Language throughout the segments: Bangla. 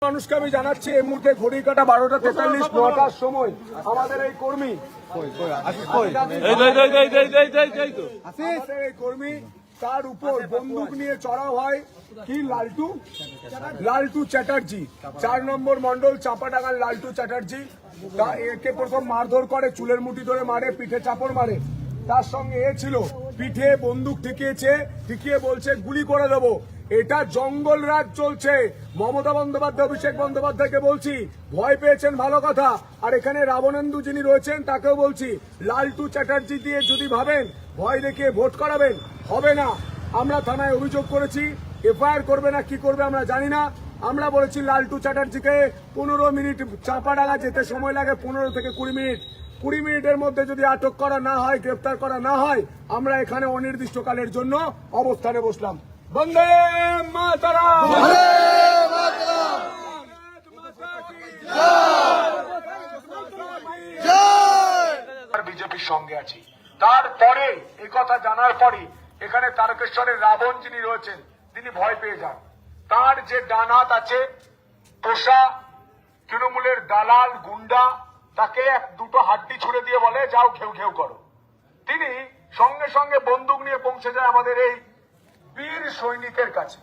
মানুষকে আমি জানাচ্ছি এই মুহূর্তে ঘড়ি কাটা 12:43 9টার সময় আমাদের এই কর্মী কর্মী তার উপর বন্দুক নিয়ে চড়াও হয় কি লালটু চ্যাটার্জি 4 নম্বর মন্ডল চাঁপাডাঙ্গার লালটু চ্যাটার্জি একে প্রথম মারধর করে, চুলের মুঠি ধরে মারে, পিঠে চাপড় মারে। তার সঙ্গে এ ছিল, পিঠে বন্দুক ঠেকিয়ে বলছে গুলি করে দেবো। এটা জঙ্গল রাজ চলছে। মমতা বন্দ্যোপাধ্যায় অভিষেক বন্দ্যোপাধ্যায়কে বলছি, ভয় পেয়েছেন ভালো কথা, আর এখানে রাবণেন্দু যিনি রয়েছেন তাকেও বলছি, লালটু চ্যাটার্জি দিয়ে যদি ভাবেন ভয় দেখিয়ে ভোট করাবেন, হবে না। আমরা থানায় অভিযোগ করেছি, এফআইআর করবে না কি করবে আমরা জানি না। আমরা বলেছি লালটু চ্যাটার্জিকে 15 মিনিট চাঁপাডাঙ্গা যেতে সময় লাগে, 15 থেকে 20 মিনিট। 20 মিনিটের মধ্যে যদি আটক করা না হয়, গ্রেফতার করা না হয়, আমরা এখানে অনির্দিষ্টকালের জন্য অবস্থানে বসলাম। বন্দে মাতরম, বিজেপির সঙ্গে আছি। তারপরে এই কথা জানার পরে এখানে তারকেশ্বরের রাবণ যিনি রয়েছেন তিনি ভয় পেয়ে যান। তার যে ডানাত আছে তোষা তৃণমূলের দালাল গুন্ডা, তাকে দুটো হাড্ডি ছুড়ে দিয়ে বলে যাও ঘেউ ঘেউ করো। তিনি সঙ্গে সঙ্গে বন্দুক নিয়ে পৌঁছে যায় আমাদের এই বীর সৈনিকের কাছে,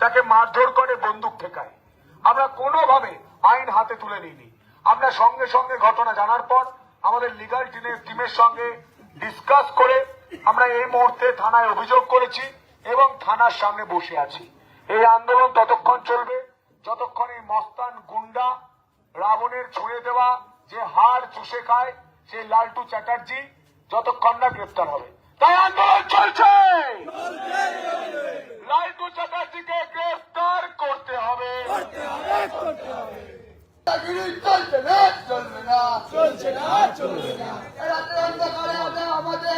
তাকে মারধর করে, বন্দুক ঠেকায়। আমরা কোনোভাবে আইন হাতে তুলে নিইনি। আমরা সঙ্গে সঙ্গে ঘটনা জানার পর আমাদের লিগাল টিমের সঙ্গে ডিসকাস করে আমরা এই মুহূর্তে থানায় অভিযোগ করেছি এবং থানার সামনে বসে আছি। এই আন্দোলন ততক্ষণ চলবে যতক্ষণ এই মস্তান গুন্ডা রাবণের ছুঁড়ে দেওয়া যে হাড় চুষে খায় সেই লালটু চ্যাটার্জি যতক্ষণ না গ্রেফতার হবে। তাই আন্দোলন চলছে, লালটু চ্যাটার্জিকে গ্রেফতার করতে হবে। আমাদের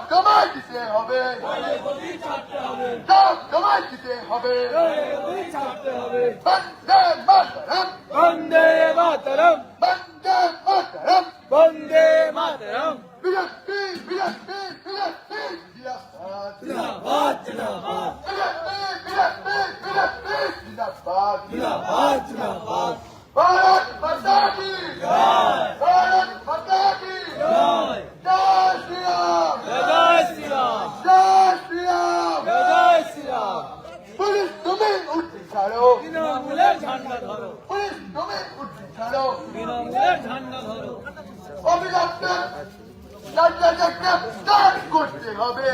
জমা দিতে হবে, জমা দিতে হবে। বন্দে মাতরম, বন্দে মাতরম, বন্দে মাতরম, বিজেপি বিজেপি বিজেপি জিন্দাবাদ, জিন্দাবাদ জিন্দাবাদ, বিজেপি বিজেপি বিজেপি জিন্দাবাদ, জিন্দাবাদ জিন্দাবাদ। भारत माता की जय, भारत माता की জয়, जय श्री राम, জয় শ্রীরাম, जय श्री राम। জয় শ্রীরাম। पुलिस तुम्हें उठ ছাড়ো, তৃণমূলের ঝান্ডা ধরো, पुलिस तुम्हें उठ ছাড়ো। তৃণমূলের ঝান্ডা ধরো। অভিযুক্তদের রাজ্যকে গ্রেফতার করতে হবে।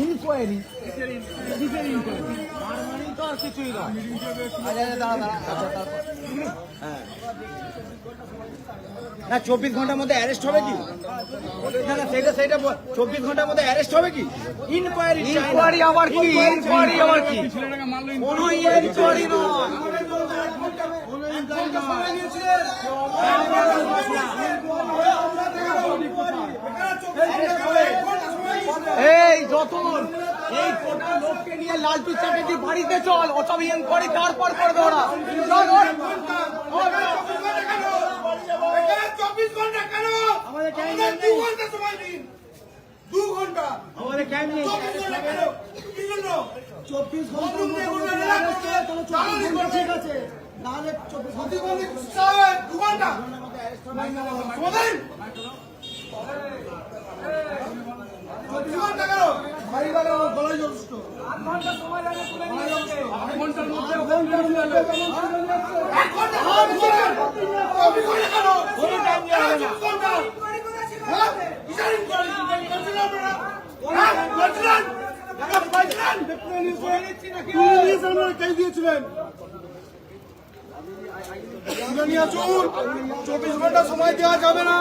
ইনকোয়ারি কিসের ইনকোয়ারি? আর মানেই তো আর কিছুই নয়। না 24 ঘন্টার মধ্যে অ্যারেস্ট হবে কি? না না সেটা 24 ঘন্টার মধ্যে অ্যারেস্ট হবে কি? ইনকোয়ারি ইনকোয়ারি আমার কি? ইনকোয়ারি আমার কি? কোনো ইনকোয়ারি নয়। এই যতন এই কোটা লোককে নিয়ে লালটু চ্যাটার্জি বাড়িতে চল, ওসব ইনকোয়ারি তারপর করবে ওরা। আমাদের টাইম নেই, 2 ঘন্টা সময় দিন, 2 ঘন্টা আমাদের টাইম নেই। 24 ঘন্টা ঠিক আছে, নাহলে 24 ঘন্টা 2 ঘন্টা সমাধান। 24 ঘন্টা কেন ভাই গেল গলায় যথেষ্ট, 8 ঘন্টা সময় লাগে, 8 ঘন্টার মধ্যে 1 ঘন্টা চব্বিশ ঘন্টা কেন? কোনো টাইম দেওয়া হবে না। 24 ঘন্টা। হ্যাঁ? কিসের inquiry? করছিলেন আপনারা? হ্যাঁ? করছিলেন? টাকা পাইছিলেন? পুলিশ আপনারা কে দিয়েছিলেন? নিয়ে আসুন। 24 ঘন্টা সময় দেওয়া যাবে না।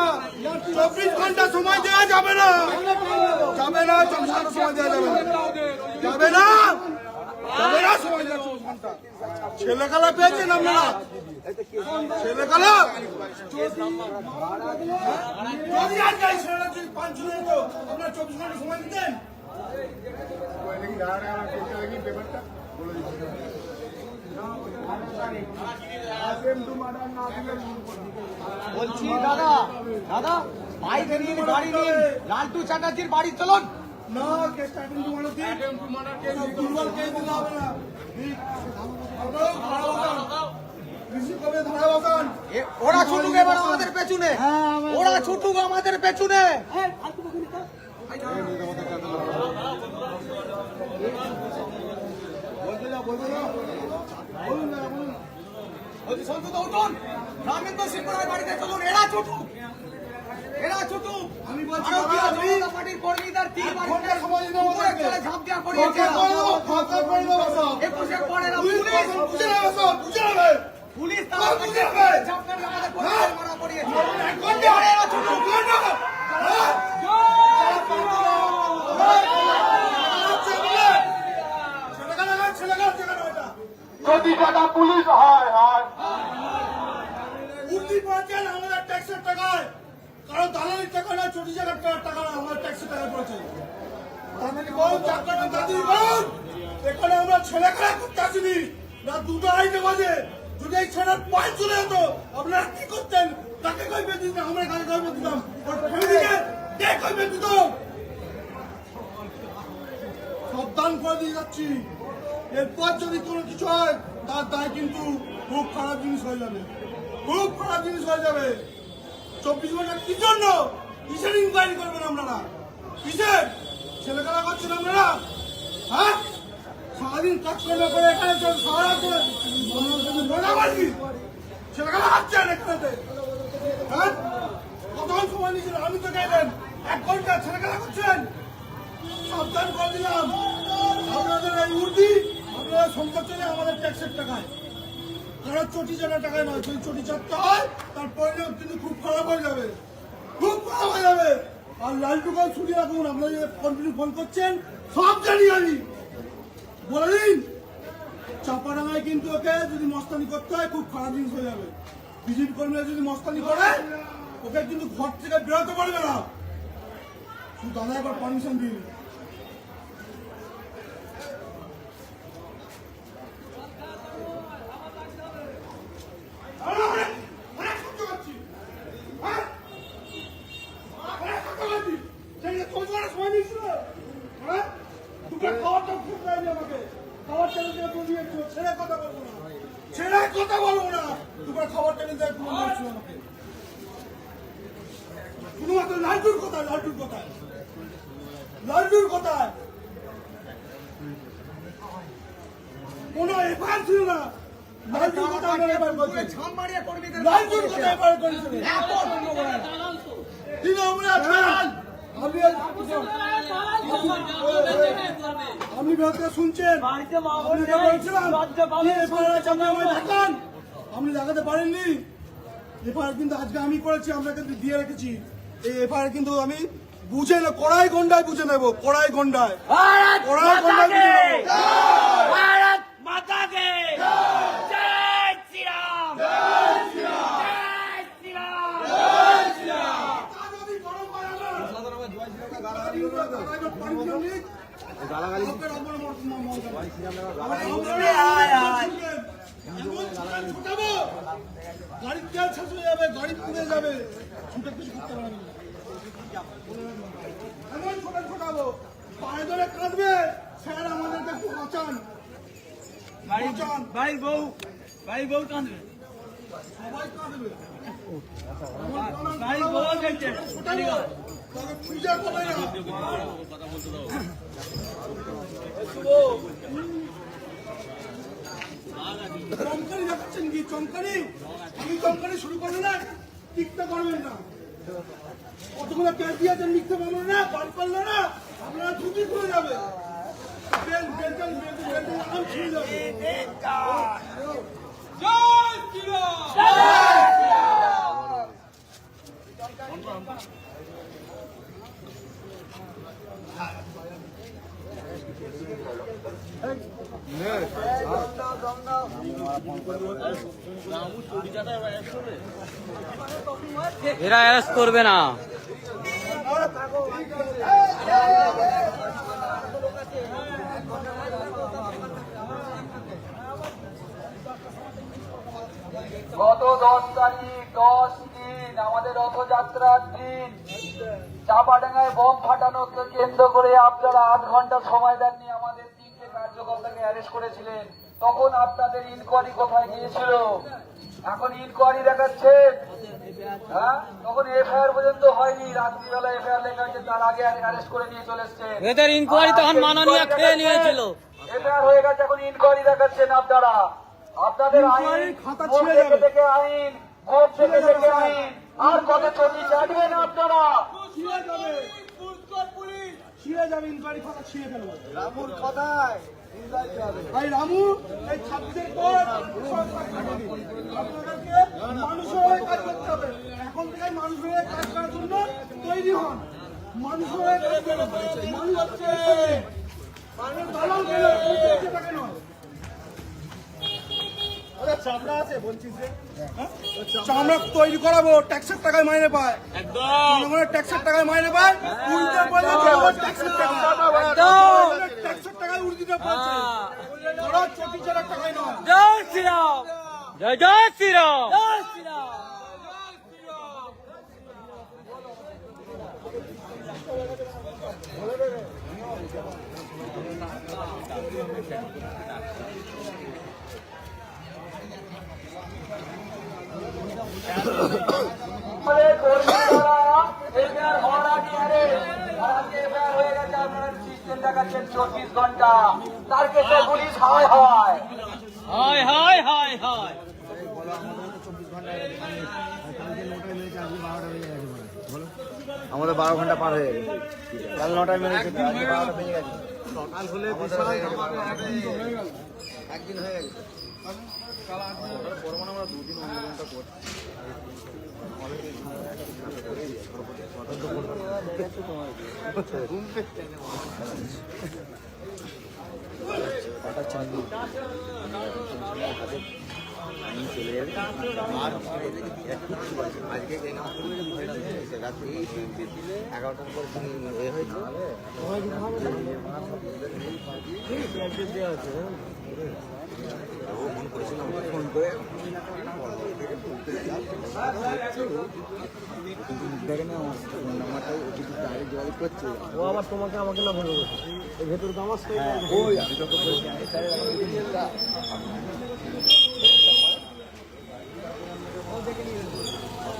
24 ঘন্টা সময় দেওয়া যাবে না। যাবে না, 24 ঘন্টা সময় দেওয়া যাবে না। যাবে না। যাবে না সময় দেওয়া 24 ঘন্টা। ছেলেখেলা পেয়েছেন আপনারা? ছেলেখেলা? যদি আজকে এই ছেলেরা যদি 5 জন হতো, আপনারা 24 ঘন্টা সময় দিতেন? বলছি দাদা দাদা বাইক নিয়ে গাড়ি নিয়ে লালটু চ্যাটার্জির বাড়ি চলুন। না, কেসটা অ্যাটেম্প টু মার্ডার দিন। দুর্বল কেস দিতে হবে না। আপনারাও ধারা বসান। রিসিভ করবে, ধারা বসান। ওরা ছুটুক এবার আমাদের পেছনে, ওরা ছুটুক আমাদের পেছনে। বলছি সন্তুদা উঠুন, রামেন্দ্র সিংহ রায় বাড়িতে চলুন। এরা ছুটুক, এরা ছুটুক। আমি বলছি, ভারতীয় আমি জনতা পার্টির কর্মীদের তীর ঘন্টা সময় দিতে হবে উপরে ওদেরকে। চলে ঝাঁপ দেওয়া করিয়েছে। ফাঁকা করে দেবো সব। 21-এর পরে না পুলিশ পুলিশ বুঝে নেবে সব, বুঝে নেবে। পুলিশ সব তার বুঝে নেবে। ঝাঁপ মেরে আমাদের কর্মীদের মারা করিয়েছে। 1 ঘন্টা। এরা ছুটুক। 1 ঘন্টা। হ্যাঁ? ছেলেখেলা যেখানে ওইটা। যদি টাকা পুলিশ হয় হয় উর্দি পড়েছেন আমাদের ট্যাক্সের টাকায়, কারণ দালালির টাকা না, চটি জায়গার টাকা না, আমাদের ট্যাক্সের টাকা পড়েছে। তাদেরকে বলুন, চাকরাটা দাদি বলুন, এখানে আমরা ছেলে খেলা করতে আসিনি, রাত 2:30 বাজে। যদি এই ছেলের পায়ে চলে যেত, আপনারা কি করতেন? তাকে কইবে দিতাম, আমরা কাকে কইবে দিতাম, ওর ফ্যামিলিকে কে কইবে দিত? সাবধান করে দিয়ে যাচ্ছি, এরপর যদি কোনো কিছু হয় তার দায় কিন্তু খুব খারাপ জিনিস হয়ে যাবে, খুব খারাপ জিনিস হয়ে যাবে। 24 ঘন্টা কি জন্য? কিসের ইনকোয়ারি করবেন আপনারা? কিসের ছেলেখেলা করছেন আপনারা? হ্যাঁ, সারাদিন কাজ করলে করে এখানে সারা করে মজা পারবি, ছেলেখেলা করছেন এখানেতে। হ্যাঁ, কতক্ষণ সময় নিয়েছিলেন? আমি তো গেলেন 1 ঘন্টা ছেলেখেলা করছেন। সাবধান করে দিলাম, আপনাদের এই উর্দি আপনারা সম্পদ চলে আমাদের ট্যাক্সের টাকায়, কারণ চটি জানা টাকায় নয়। যদি চটি চাপতে হয় তার পরিণাম কিন্তু খুব খারাপ হয়ে যাবে, খুব খারাপ হয়ে যাবে। আর লালটুকাল ছুটি রাখুন, আপনারা যে কন্টিনিউ ফোন করছেন সব জানি আমি, বলে দিন চাপাডাঙ্গায় কিন্তু ওকে যদি মস্তানি করতে হয় খুব খারাপ জিনিস হয়ে যাবে। বিজেপি কর্মীরা যদি মস্তানি করে ওকে কিন্তু ঘর থেকে বেরোতে পারবে না। শুধু দাদা একবার পারমিশন দিন। ছেড়ে কথা বলবো না, দুপুরে খাবার টেনে দেয় আমাকে। শুধুমাত্র লালটুর কোথায়, লালটুর কোথায়, লালটুর কোথায়? কোন এফআইআর ছিল না। লালটুর কোথায় এফআইআর করছে? ঝাঁপ মারিয়ে কর্মীদের লালটুর কোথায় এফআইআর করেছিল? এত তৃণমূল। তৃণমূলের ফেরান। আপনি ভেতরে শুনছেন, আপনাকে বলছিলাম কি এফআইআর আছে, আপনি আমায় দেখান। আপনি দেখাতে পারেননি। এফআইআর কিন্তু আজকে আমি করেছি, আপনাকে দিয়ে রেখেছি। এই এফআইআর কিন্তু আমি বুঝে নেব, কড়াই গন্ডায় বুঝে নেব, কড়াই গন্ডায়, কড়াই গন্ডায় বুঝে নেব। भारत माता के जय श्री राम, जय श्री राम, जय श्री राम, जय श्री राम। যদি গরম হয় আমার গাড়ির তেল শেষ হয়ে যাবে, গাড়ি পুড়ে যাবে, ছুটে কিছু করতে পারবে না। এমন ছোটাবো, পায়ে ধরে কাঁদবে, স্যার আমাদেরকে একটু বাঁচান, বাঁচান। भाई बहू कांदे, সবাই কাঁদবে। भाई बहुत कहते ছোটাবো, তবে খুঁজে পাবে না। চমকারি দেখাচ্ছেন কি চমকারি? আমি চমকারি শুরু করলে না টিকতে পারবেন না। কতগুলো ক্যাশ দিয়েছেন লিখতে পারবেন না, পার পারলে না আপনারা ছুটি করে যাবে। নাম ছিঁড়ে যাবে। এরা অ্যারেস্ট করবে না। গত 10 তারিখ 10/3 আমাদের রথযাত্রার দিন চাপাডাঙ্গায় বোম ফাটানোকে কেন্দ্র করে আপনারা 8 ঘন্টা সময় দেননি, আমাদের 3টে কার্যকর্তাকে অ্যারেস্ট করেছিলেন। তখন আপনাদের ইনকোয়ারি কোথায় গিয়েছিল? এখন ইনকোয়ারি দেখাচ্ছেন, হ্যাঁ? তখন এফআইআর পর্যন্ত হয়নি, রাত্রিবেলা এফআইআর লেখা হয়েছে, তার আগে অ্যারেস্ট করে নিয়ে চলে এসছেন। এদের ইনকোয়ারি তখন মাননীয় খেয়ে নিয়েছিল। এফআইআর হয়ে গেছে, এখন ইনকোয়ারি দেখাচ্ছেন আপনারা। আপনাদের আইন ইনকোয়ারির খাতা মুখ ছিঁড়ে থেকে যাবে। থেকে আইন, মুখ থেকে থেকে আইন, আর কত ছবি চাটবেন আপনারা? ছিঁড়ে যাবে, ছিঁড়ে যাবে, ইনকোয়ারি খাতা ছিঁড়ে ফেলবে। রামুর কথায় ভাই রামু, এই 26-এর পর আপনাদেরকে মানুষের হয়ে কাজ করতে হবে। এখন থেকে মানুষের হয়ে কাজ করার জন্য তৈরি হন। মানুষের হয়ে কাজ করুন। মানুষ হচ্ছে মানুষের দালাল কেন? টাকা নয়। চামড়া তৈরি করাবো, ট্যাক্সের টাকায় মাইনে পায়, জনগণের ট্যাক্সের টাকায় মাইনে পায়, উল্টে বলে ট্যাক্সের টাকা, ট্যাক্সের টাকায় উল্টে পড়ছে, ওরা 24,000 টাকায় নয়। জয় শ্রীরাম, জয় জয় শ্রীরাম, জয় শ্রীরাম। আমাদের কর্মীরা এফআইআর হওয়ার আগে আজকে এফআইআর হয়ে গেছে, আপনারা সিস্টেম দেখাচ্ছেন 24 ঘন্টা, তার কেসে পুলিশ হায় হয়। হায় হায় হায় হায়। আমাদের 12 ঘন্টা পার হয়ে গেছে, কাল 9টায় মেরেছে, 12টা বেজে গেছে। সকাল হলে একদিন হয়ে গেছে। আমরা 2 দিন অন্য ঘন্টা করছি। আজকে রাত্রি 11টার পর এ হয়েছে, ফোন করে দেখে না আমার নাম্বারটাই যোগাযোগ করছে। ও আবার তোমাকে আমাকে না ভেবে ভেতর তো আমার ওই আমি তোকে বলছি স্যার